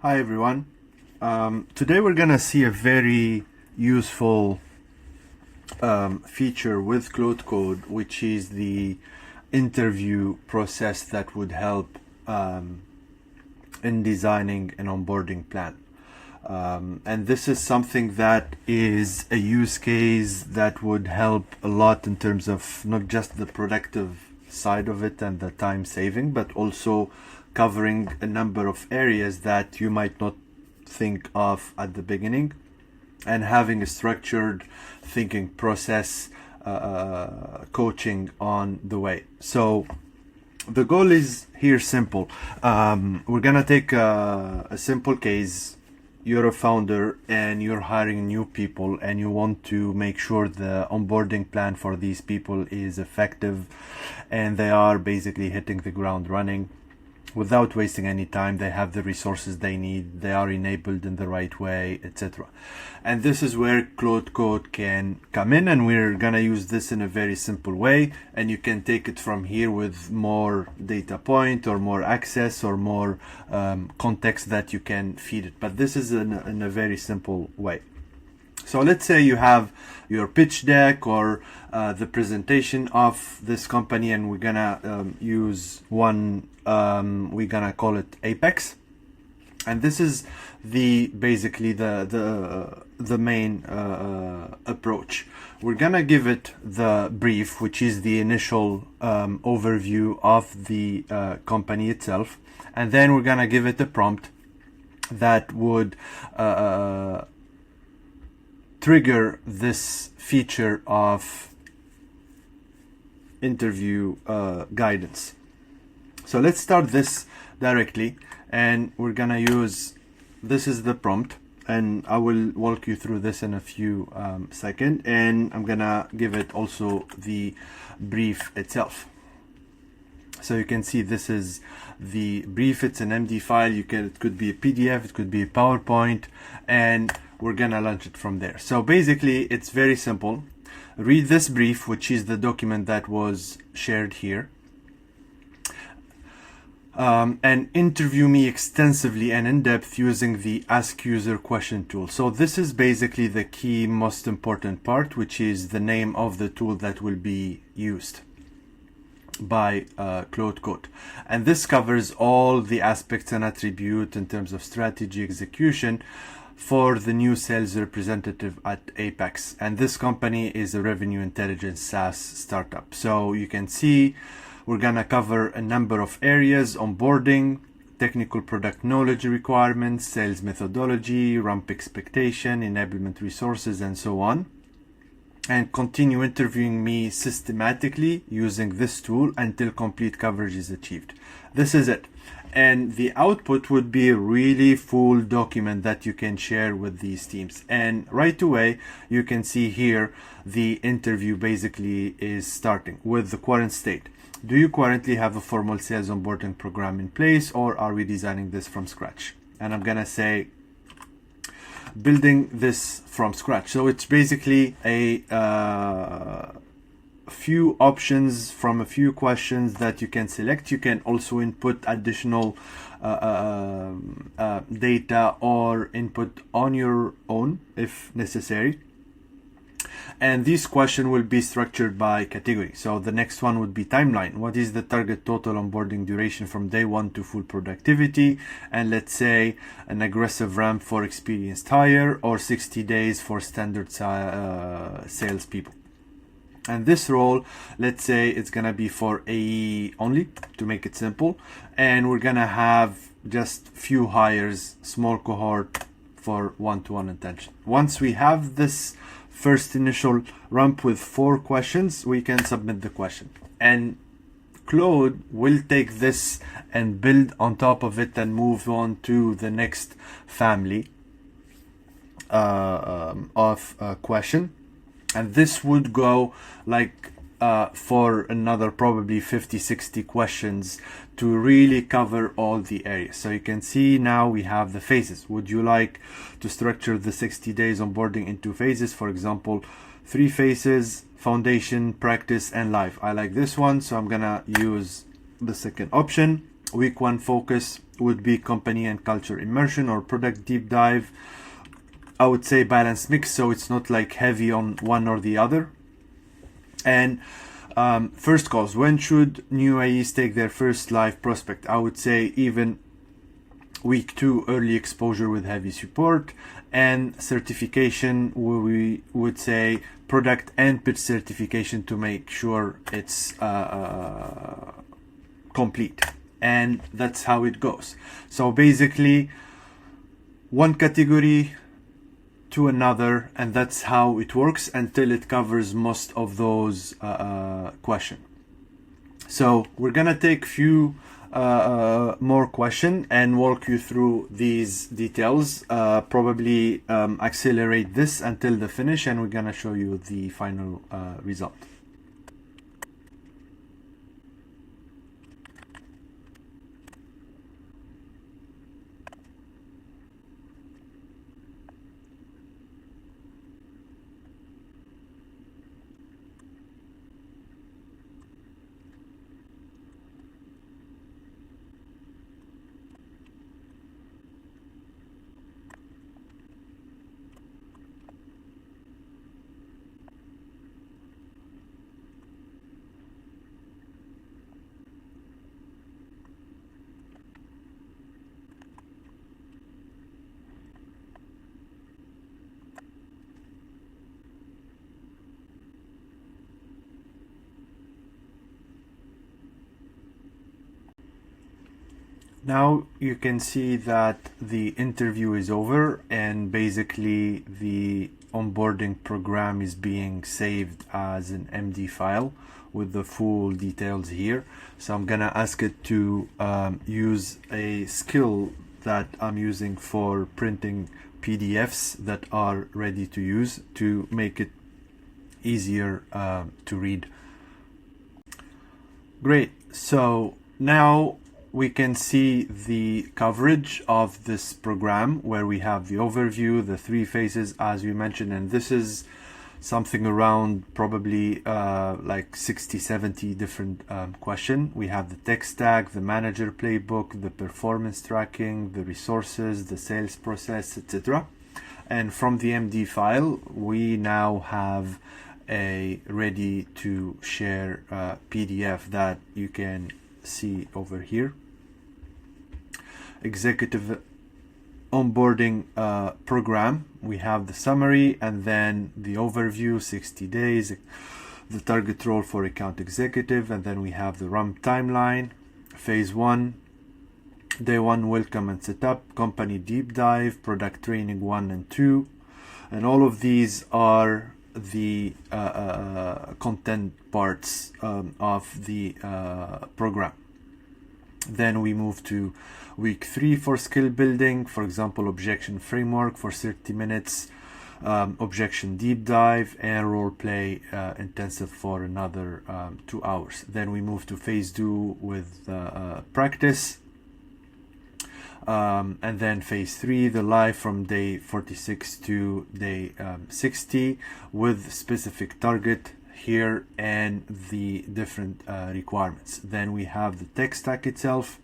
Hi everyone. Today we're gonna see a very useful feature with Claude Code, which is the interview process that would help in designing an onboarding plan. And this is something that is a use case that would help a lot in terms of not just the productive side of it and the time saving, but also covering a number of areas that you might not think of at the beginning, and having a structured thinking process, coaching on the way. So the goal is here simple. We're gonna take a simple case. You're a founder and you're hiring new people and you want to make sure the onboarding plan for these people is effective and they are basically hitting the ground running without wasting any time. They have the resources they need, they are enabled in the right way, etc. And this is where Claude Code can come in, and we're gonna use this in a very simple way, and you can take it from here with more data point or more access or more context that you can feed it. But this is in a very simple way. So let's say you have your pitch deck or the presentation of this company, and we're gonna use one, we're gonna call it Apex. And this is basically the main approach. We're gonna give it the brief, which is the initial overview of the company itself, and then we're gonna give it a prompt that would trigger this feature of interview guidance. So let's start this directly, and we're gonna use, this is the prompt, and I will walk you through this in a few seconds, and I'm gonna give it also the brief itself. So you can see this is the brief. It's an MD file. It could be a PDF, it could be a PowerPoint, and we're gonna launch it from there. So basically it's very simple. Read this brief, which is the document that was shared here, and interview me extensively and in depth using the Ask User question tool. So this is basically the key, most important part, which is the name of the tool that will be used by Claude Code. And this covers all the aspects and attributes in terms of strategy execution for the new sales representative at Apex. And this company is a revenue intelligence SaaS startup. So you can see we're gonna cover a number of areas: onboarding, technical product knowledge requirements, sales methodology, ramp expectation, enablement resources, and so on. And continue interviewing me systematically using this tool until complete coverage is achieved. This is it. And the output would be a really full document that you can share with these teams. And right away, you can see here the interview basically is starting with the current state. Do you currently have a formal sales onboarding program in place, or are we designing this from scratch? And I'm gonna say building this from scratch. So it's basically a few options from a few questions that you can select. You can also input additional data or input on your own if necessary. And this question will be structured by category. So the next one would be timeline. What is the target total onboarding duration from day one to full productivity? And let's say an aggressive ramp for experienced hire, or 60 days for standard sales people. And this role, let's say it's gonna be for AE only, to make it simple. And we're gonna have just few hires, small cohort for one-to-one attention. Once we have this first initial ramp with 4 questions, we can submit the question. And Claude will take this and build on top of it and move on to the next family of question. And this would go like for another probably 50-60 questions to really cover all the areas. So you can see now we have the phases. Would you like to structure the 60 days onboarding into phases? For example, 3 phases: foundation, practice, and live. I like this one, so I'm gonna use the second option. Week 1 focus would be company and culture immersion or product deep dive. I would say balanced mix, so it's not like heavy on one or the other. And first calls, when should new AEs take their first live prospect? I would say even week 2, early exposure with heavy support, and certification, where we would say product and pitch certification to make sure it's complete. And that's how it goes. So basically, one category to another, and that's how it works until it covers most of those questions. So we're gonna take few more question and walk you through these details, probably accelerate this until the finish, and we're gonna show you the final result. Now you can see that the interview is over, and basically the onboarding program is being saved as an MD file with the full details here. So I'm gonna ask it to use a skill that I'm using for printing PDFs that are ready to use to make it easier to read. Great. So now we can see the coverage of this program, where we have the overview, the 3 phases as we mentioned, and this is something around probably like 60-70 different questions. We have the tech stack, the manager playbook, the performance tracking, the resources, the sales process, etc. And from the MD file, we now have a ready to share PDF that you can see over here. Executive onboarding program. We have the summary and then the overview, 60 days, the target role for account executive, and then we have the ramp timeline, phase 1, day 1, welcome and setup, company deep dive, product training 1 and 2, and all of these are the content parts of the program. Then we move to week 3 for skill building, for example, objection framework for 30 minutes, objection deep dive, and role play intensive for another 2 hours. Then we move to phase 2 with practice, and then phase 3, the live from day 46 to day 60 with specific target here and the different requirements. Then we have the tech stack itself,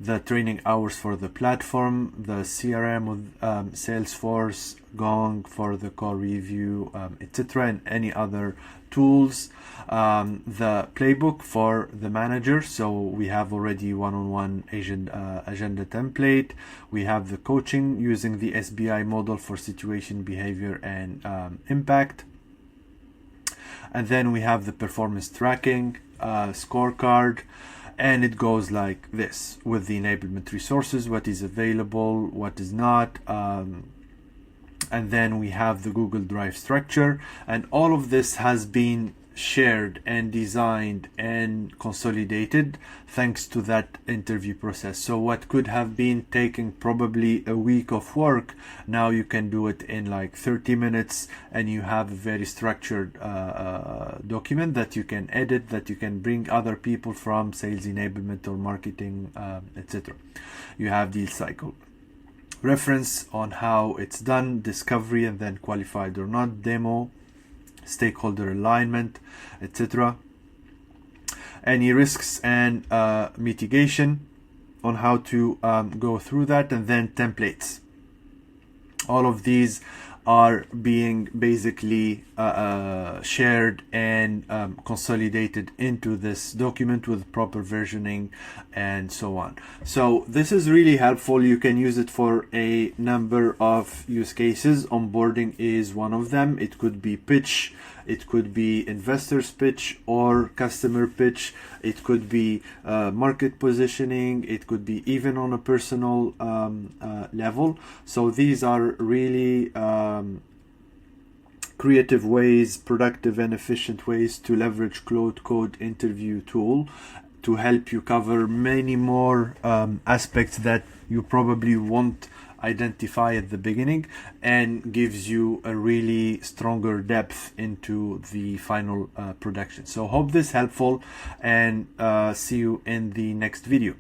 the training hours for the platform, the CRM with Salesforce, Gong for the call review, etc., and any other tools, the playbook for the manager. So we have already one-on-one agenda template. We have the coaching using the SBI model for situation, behavior, and impact. And then we have the performance tracking scorecard, and it goes like this with the enablement resources, what is available, what is not, and then we have the Google Drive structure, and all of this has been shared and designed and consolidated thanks to that interview process. So what could have been taking probably a week of work, now you can do it in like 30 minutes, and you have a very structured document that you can edit, that you can bring other people from sales enablement or marketing, etc. You have deal cycle, reference on how it's done, discovery and then qualified or not, demo, stakeholder alignment, etc. any risks and mitigation on how to go through that, and then templates. All of these are being basically shared and consolidated into this document with proper versioning and so on. So this is really helpful. You can use it for a number of use cases. Onboarding is one of them. It could be pitch, it could be investor's pitch or customer pitch, it could be market positioning, it could be even on a personal level. So these are really creative ways, productive and efficient ways to leverage Claude Code interview tool to help you cover many more aspects that you probably won't identify at the beginning, and gives you a really stronger depth into the final production. So hope this helpful, and see you in the next video.